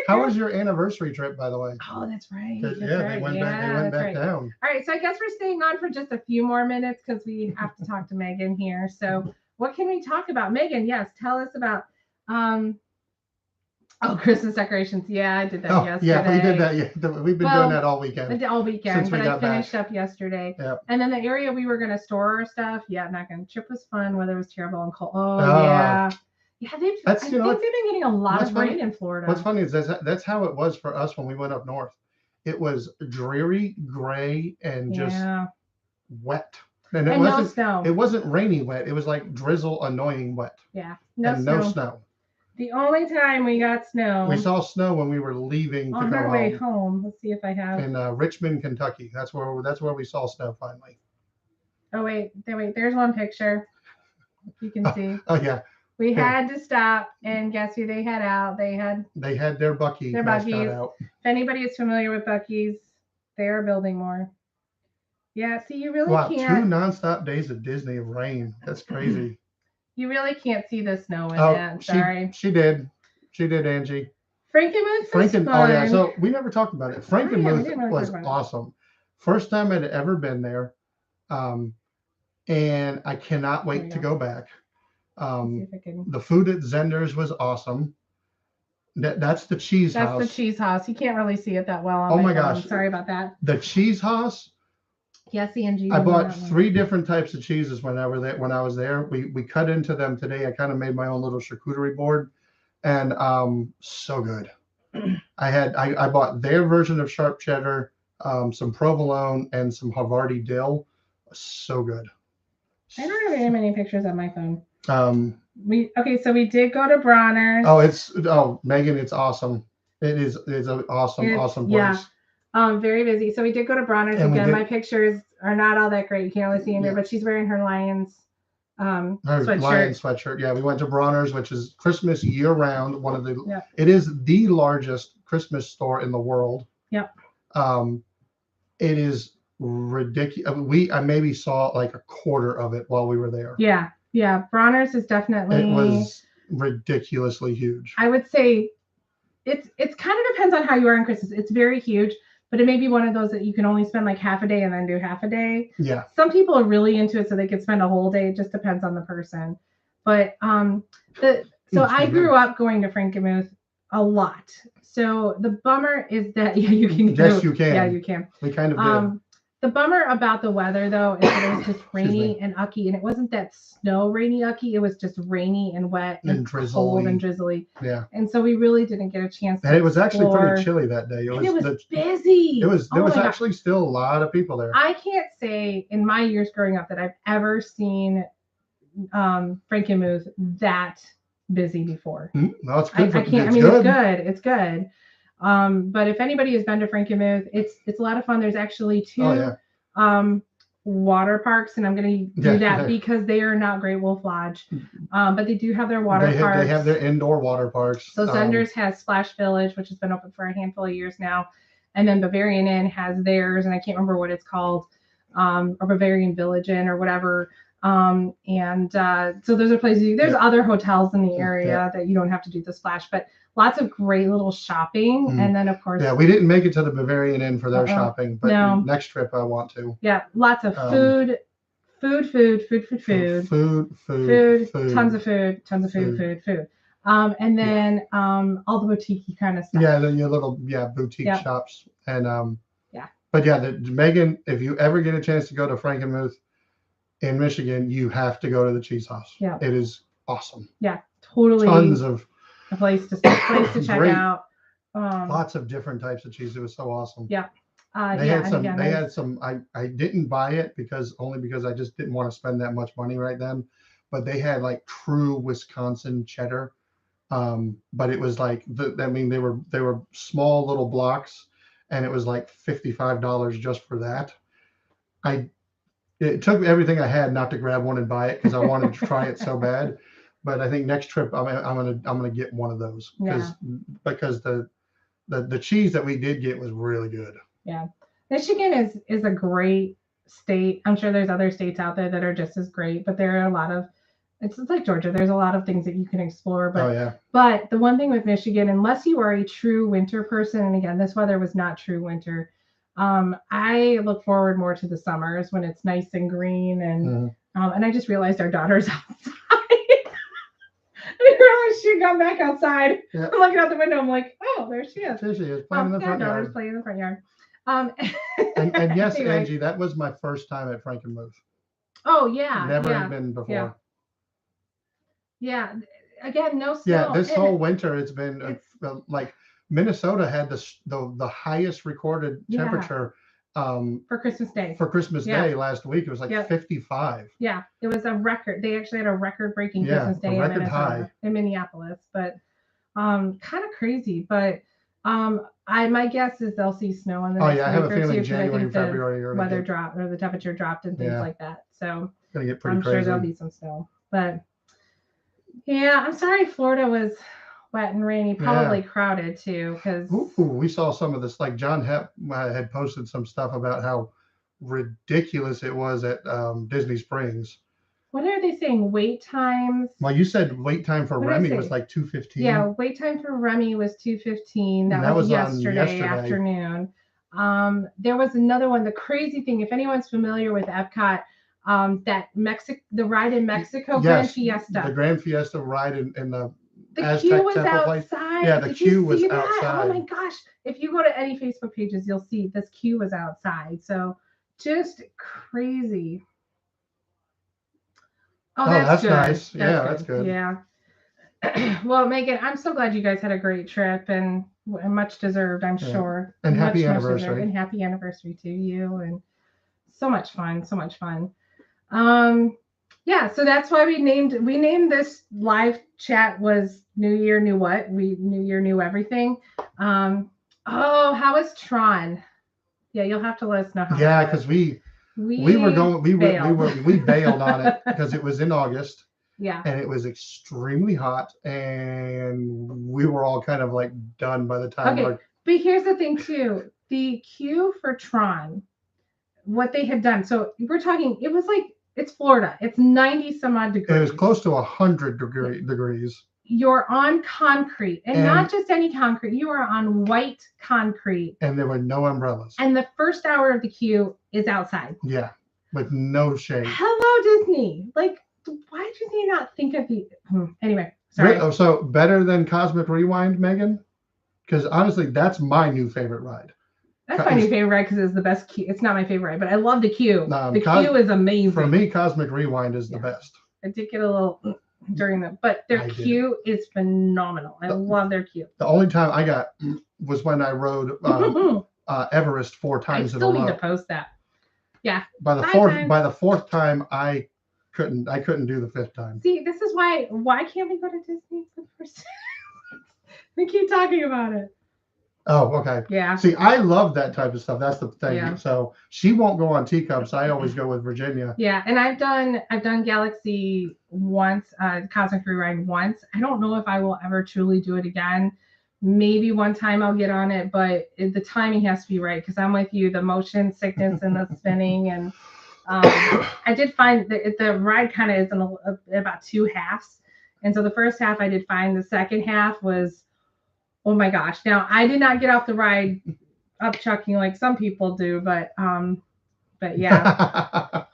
How was your anniversary trip, by the way? Oh, that's right. They went back down. All right, so I guess we're staying on for just a few more minutes because we have to talk to Megan here. So what can we talk about? Megan, yes, tell us about Oh, Christmas decorations. Yeah, I did that Oh, yesterday. yeah, we did that. Yeah, we've been Well, doing that all weekend. All weekend, Since we but I got back. finished up yesterday. Yep. And then the area we were going to store our stuff, yeah, not going to. Trip was fun. Weather was terrible and cold. Oh, yeah. Yeah, I think they've been getting a lot of rain in Florida. What's funny is that's how it was for us when we went up north. It was dreary, gray, and just wet. And it wasn't no snow. It wasn't rainy wet. It was like drizzle, annoying wet. Yeah, no snow. The only time we got snow. We saw snow when we were leaving on our way home. Let's see if I have. In Richmond, Kentucky. That's where we saw snow finally. Oh wait. There's one picture. You can see. Oh yeah. We had to stop, and guess who they had out? They had their Buc-ee's. Their Buc-ee's. Out. If anybody is familiar with Buc-ee's, they are building more. Yeah, see, you really can't. 2 nonstop days of Disney of rain. That's crazy. You really can't see the snow in that. Sorry. She did, Angie. Frankenmuth was fun. Oh yeah, so we never talked about it. Frankenmuth was awesome. First time I'd ever been there, and I cannot wait to go back. The food at Zender's was awesome. That's the cheese house. That's the cheese house. You can't really see it that well. On my gosh! Sorry about that. The cheese house. Yes, Angie. I bought 3 different types of cheeses when I was there. We cut into them today. I kind of made my own little charcuterie board, and so good. I bought their version of sharp cheddar, some provolone, and some Havarti dill. So good. I don't have very many pictures on my phone. So we did go to Bronner's. Megan, it's awesome. It's an awesome place. Yeah. Very busy. So we did go to Bronner's again. My pictures are not all that great. You can't really see in there, but she's wearing her Lions sweatshirt. Lion sweatshirt. Yeah, we went to Bronner's, which is Christmas year round. It is the largest Christmas store in the world. Yep. It is ridiculous. I maybe saw like a quarter of it while we were there. Yeah. Yeah. Bronner's is definitely. It was ridiculously huge. I would say it's kind of depends on how you are in Christmas. It's very huge. But it may be one of those that you can only spend like half a day and then do half a day. Yeah. Some people are really into it, so they could spend a whole day. It just depends on the person. But I grew up going to Frankenmuth a lot. So the bummer is that you can. Yes, you can. Yeah, you can. We kind of did. The bummer about the weather, though, is that it was just rainy and ucky, and it wasn't that snow rainy ucky. It was just rainy and wet and cold and drizzly. Yeah. And so we really didn't get a chance. And it was actually pretty chilly that day. It was busy. There was actually still a lot of people there. I can't say in my years growing up that I've ever seen Frankenmuth that busy before. No, it's good. It's good. But if anybody has been to Frankenmuth, it's a lot of fun. There's actually 2 water parks, and I'm going to do that because they are not Great Wolf Lodge, but they do have their water parks. They have their indoor water parks. So Zender's has Splash Village, which has been open for a handful of years now, and then Bavarian Inn has theirs, and I can't remember what it's called, or Bavarian Village Inn or whatever. So those are places. There's other hotels in the area that you don't have to do the splash, but lots of great little shopping. And then of course, we didn't make it to the Bavarian Inn for their shopping, but next trip I want to. Yeah, lots of food, tons of food. And then all the boutique kind of stuff. Yeah, your little boutique shops and But Megan, if you ever get a chance to go to Frankenmuth in Michigan, you have to go to the cheese house. Yeah, it is awesome. Yeah, totally. Tons of a place to check out. Lots of different types of cheese. It was so awesome. Yeah. They had some. I didn't buy it because I just didn't want to spend that much money right then. But they had like true Wisconsin cheddar. But it was like they were small little blocks, and it was like $55 just for that. It took everything I had not to grab one and buy it because I wanted to try it so bad. But I think next trip I'm gonna get one of those because the cheese that we did get was really good. Yeah, Michigan is a great state. I'm sure there's other states out there that are just as great, but there are a lot of. It's like Georgia. There's a lot of things that you can explore. But But the one thing with Michigan, unless you are a true winter person, and again, this weather was not true winter. I look forward more to the summers when it's nice and green and I just realized our daughter's outside. I realized she she had gone back outside. Yeah. I'm looking out the window. I'm like, oh, there she is. There she is, playing in the front daughter's yard. playing in the front yard. And yes, anyway. Angie, that was my first time at Frankenmuth. Oh yeah. Never yeah. been before. Yeah. Again, no snow. Yeah, this And whole winter it's been like Minnesota had the highest recorded Yeah. temperature for Christmas Day. for Christmas Yeah. Day last week. It was like Yep. 55. Yeah, it was a record. They actually had a record-breaking Yeah, Christmas a Day record in Minnesota, high. in Minneapolis, but kind of crazy. But my guess is they'll see snow in the Oh next yeah, I have a week or feeling two, 'cause I January think and the February are weather gonna dropped or the temperature dropped and things Yeah. like that. So get pretty I'm crazy. sure there'll be some snow. But yeah, I'm sorry Florida was wet and rainy, probably crowded too, because Ooh, we saw some of this. Like John Hepp had posted some stuff about how ridiculous it was at Disney Springs. what are they saying? Wait times. Well, you said wait time for What did I Remy say? was like 2:15. Yeah, wait time for Remy was 2:15. That That was was on yesterday yesterday. afternoon. There was another one. The crazy thing, if anyone's familiar with Epcot, the ride in Mexico, Grand Yes, Fiesta. the Grand Fiesta ride in the The Aztec queue was temple place. outside. Yeah, the Did queue you was see that? outside. Oh my gosh! If you go to any Facebook pages, you'll see this queue was outside. So just crazy. Oh, that's good. nice. Yeah, that's good. Yeah. Well, Megan, I'm so glad you guys had a great trip and much deserved, I'm Yeah. sure. And happy Much anniversary. deserved. And happy anniversary to you. And so much fun. So much fun. Yeah, so that's why we named this live chat was New Year, New What? New Year, New Everything. Oh, how is Tron? Yeah, you'll have to let us know how. Yeah, that was. because we bailed on it because it was in August. Yeah. And it was extremely hot, and we were all kind of like done by the time. Okay, but here's the thing too: the queue for Tron, what they had done. So we're talking. It was like it's Florida. It's 90 some odd degrees. It was close to 100 degrees. You're on concrete, and not just any concrete. You are on white concrete, and there were no umbrellas. And the first hour of the queue is outside. Yeah, with no shade. Hello, Disney. Like, why did Disney not think of the? Anyway, sorry. Oh, so better than Cosmic Rewind, Megan? Because honestly, that's my new favorite ride. That's my new favorite ride because it's the best queue. It's not my favorite ride, but I love the queue. The queue is amazing. For me, Cosmic Rewind is the best. I did get a little during the, but their queue is phenomenal. I love their queue. The only time I got was when I rode Everest 4 times in a row. I still need to post that. Yeah. By the fourth time, I couldn't do the 5th time. See, this is why can't we go to Disney for the first time? We keep talking about it. Oh, okay. Yeah. See, I love that type of stuff. That's the thing. Yeah. So she won't go on teacups. I always go with Virginia. Yeah, and I've done Galaxy once, Cosmic Rewind once. I don't know if I will ever truly do it again. Maybe one time I'll get on it, but the timing has to be right because I'm with you. The motion sickness and the spinning, and I did find that the ride kind of is in about 2 halves, and so the first half I did fine. The second half was, oh my gosh! Now I did not get off the ride upchucking like some people do, but yeah.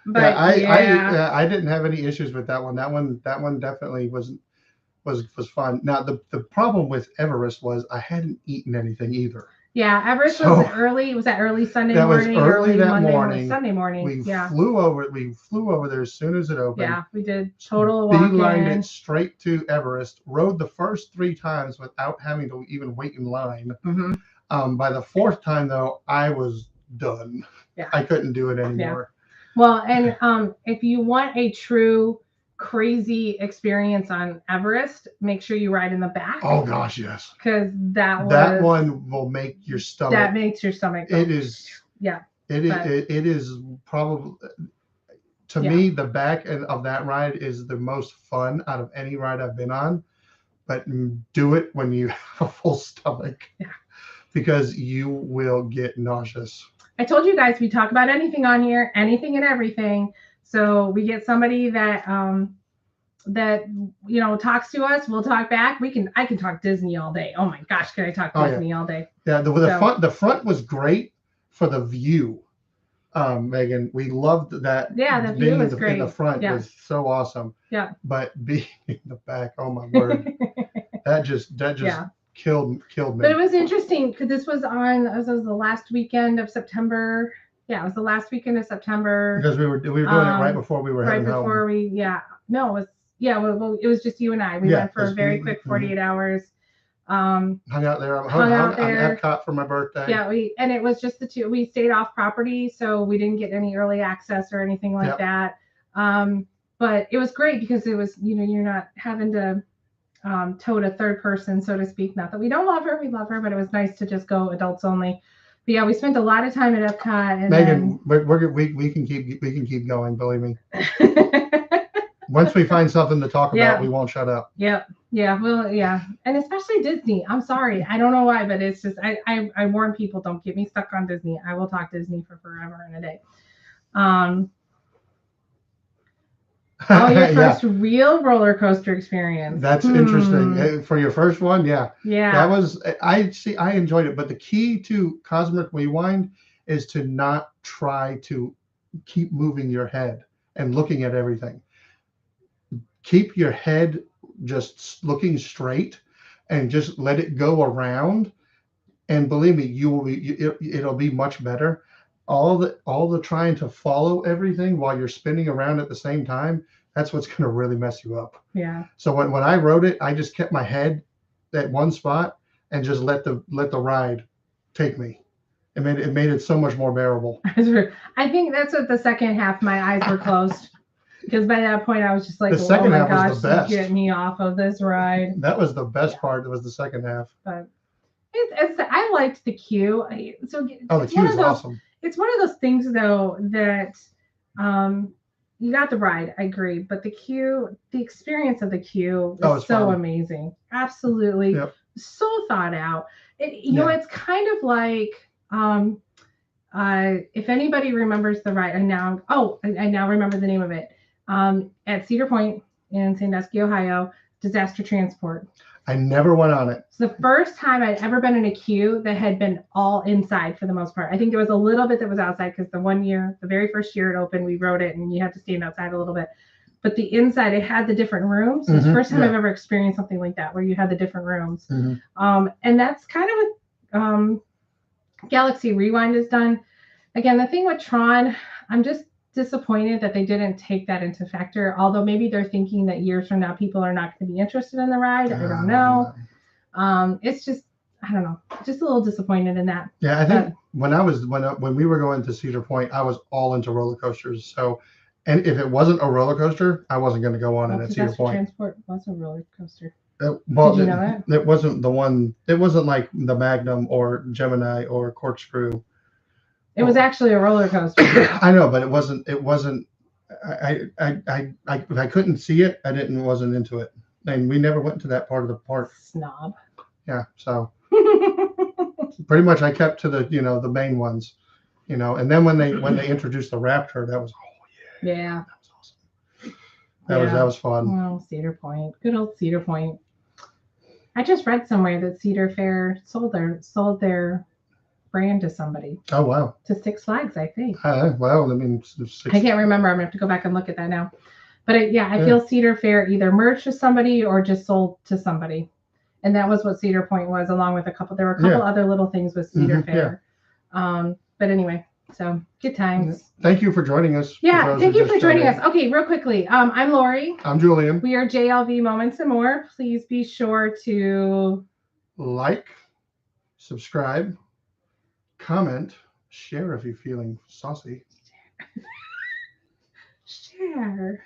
But I didn't have any issues with that one. That one definitely was fun. Now the problem with Everest was I hadn't eaten anything either. Yeah, Everest was early. Was that early Sunday morning? Was early that Monday morning. Sunday morning. We flew over there as soon as it opened. Yeah, we did total walk beelined it straight to Everest. Rode the first 3 times without having to even wait in line. Mm-hmm. By the 4th time though, I was done. Yeah, I couldn't do it anymore. Yeah. Well, and if you want a true crazy experience on Everest, make sure you ride in the back. Oh gosh, yes. Because that one will make your stomach. That makes your stomach go. It is. Yeah. It is probably to me the back end of that ride is the most fun out of any ride I've been on. But do it when you have a full stomach. Yeah. Because you will get nauseous. I told you guys we talk about anything on here, anything and everything. So we get somebody that talks to us, we'll talk back. I can talk Disney all day. Oh my gosh, can I talk Disney all day? Yeah, the front was great for the view. Megan. We loved that. Yeah, the view being was in great. the front Yeah. was so awesome. Yeah. But being in the back, oh my word, that just Yeah. killed me. But it was interesting because this was the last weekend of September. Yeah, it was the last weekend of September. Because we were doing it right before we were heading home. No, it was just you and I. We went for a very quick 48 hours. Hung out there. Hung out there on Epcot for my birthday. Yeah, and it was just the two. We stayed off property, so we didn't get any early access or anything like that. But it was great because it was, you're not having to tote a third person, so to speak. Not that we don't love her, we love her, but it was nice to just go adults only. But yeah, we spent a lot of time at Epcot. And Megan, we can keep going. Believe me. Once we find something to talk about, we won't shut up. Yep. Yeah. Well, yeah. And especially Disney. I'm sorry. I don't know why, but it's just, I warn people, don't get me stuck on Disney. I will talk Disney for forever and a day. Your first real roller coaster experience. That's interesting. For your first one, yeah. That was, I enjoyed it. But the key to Cosmic Rewind is to not try to keep moving your head and looking at everything. Keep your head just looking straight and just let it go around. And believe me, it'll be much better. All the trying to follow everything while you're spinning around at the same time, that's what's going to really mess you up. Yeah. So when I wrote it, I just kept my head at one spot and just let the ride take me. It made it so much more bearable. I think that's what the second half, my eyes were closed. Because by that point, I was just like, the second half gosh, was the best. Get me off of this ride. That was the best part. It was the second half. But I liked the queue. The queue is awesome. It's one of those things, though, that you got the ride. I agree. But the queue, the experience of the queue is so amazing. Absolutely. Yep. So thought out. It's kind of like, if anybody remembers the ride, I now remember the name of it. At Cedar Point in Sandusky, Ohio, Disaster Transport. I never went on it. It's the first time I'd ever been in a queue that had been all inside for the most part. I think there was a little bit that was outside because the very first year it opened, we rode it and you had to stand outside a little bit. But the inside, it had the different rooms. It's the first time I've ever experienced something like that, where you had the different rooms. And that's kind of what Galaxy Rewind has done. Again, the thing with Tron, I'm just disappointed that they didn't take that into factor. Although maybe they're thinking that years from now, people are not going to be interested in the ride. I don't know. It's just, I don't know, just a little disappointed in that. Yeah, I think when we were going to Cedar Point, I was all into roller coasters. So, and if it wasn't a roller coaster, I wasn't going to go on it at Cedar Point. Transport was a roller coaster. Did you know that? It wasn't the one. It wasn't like the Magnum or Gemini or Corkscrew. It was actually a roller coaster. I know, but it wasn't. I couldn't see it. Wasn't into it, and we never went to that part of the park. Snob. Yeah, so pretty much I kept to the the main ones, and then when they introduced the Raptor, that was yeah, that was awesome. That was fun. Well, Cedar Point, good old Cedar Point. I just read somewhere that Cedar Fair sold their brand to somebody. Oh wow! To Six Flags, I think. Well, I mean, I can't remember. I'm gonna have to go back and look at that now. But I feel Cedar Fair either merged to somebody or just sold to somebody, and that was what Cedar Point was, along with there were a couple other little things with Cedar Fair. But anyway, so good times. Thank you for joining us. Yeah, thank you for joining us. Okay, real quickly. I'm Lori. I'm Julian. We are JLV Moments and More. Please be sure to like, subscribe, comment, share if you're feeling saucy. Share.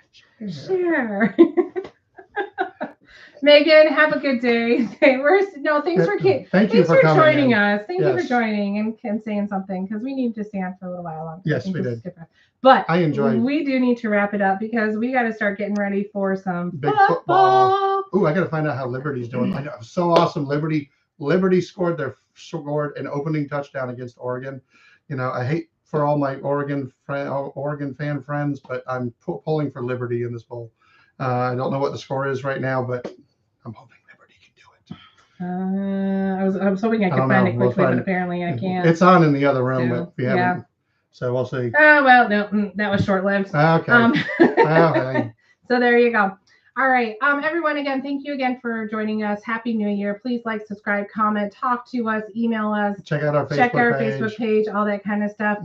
Megan, have a good day. Thanks for joining us. Thank you for joining and saying something, because we need to stand for a little while longer. Yes, we did. But I enjoyed. We do need to wrap it up because we got to start getting ready for some big football. Ooh, I got to find out how Liberty's doing. I know, so awesome. Liberty scored an opening touchdown against Oregon. I hate for all my Oregon fan friends, but I'm pulling for Liberty in this bowl. I don't know what the score is right now, but I'm hoping Liberty can do it. I was hoping I could find it quickly, but apparently I can't. It's on in the other room, but we haven't. So we'll see. Oh, well, no, that was short lived. Okay. Okay. So there you go. All right. Everyone, again, thank you again for joining us. Happy New Year. Please like, subscribe, comment, talk to us, email us, Check out our check our Facebook Facebook page. page, all that kind of stuff.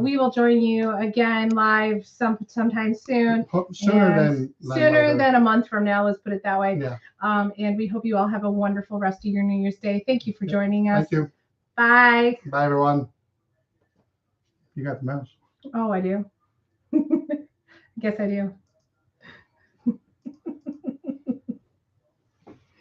We will join you again live sometime soon. Sooner later. than a month from now. Let's put it that way. Yeah. And we hope you all have a wonderful rest of your New Year's Day. Thank you for joining us. Thank you. Bye. Bye, everyone. You got the mouse. Oh, I do. Guess I do.